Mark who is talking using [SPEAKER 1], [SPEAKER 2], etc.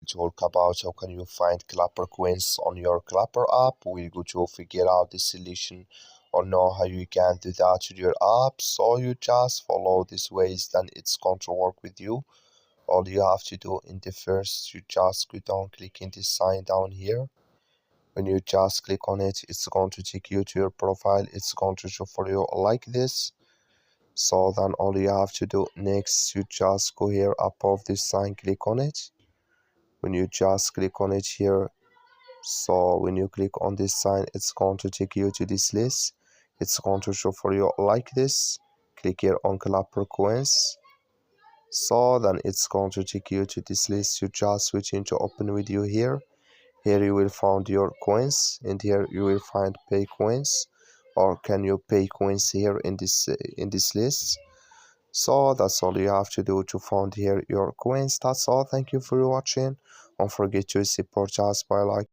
[SPEAKER 1] talk about how can you find Clapper coins on your Clapper app. We're going to figure out the solution or know how you can do that with your app. So you just follow these ways, then it's going to work with you. All you have to do in the first, you just go down, click in this sign down here. When you just click on it, it's going to take you to your profile. It's going to show for you like this. So then all you have to do next, you just go here above this sign, click on it. When you just click on it here, so when you click on this sign, it's going to take you to this list. It's going to show for you like this. Click here on Clapper coins. So then it's going to take you to this list. You just switch into open video here. Here you will find your coins, and here you will find pay coins, or can you pay coins here in this list. So that's all you have to do to find here your coins. That's all. Thank you for watching. Don't forget to support us by like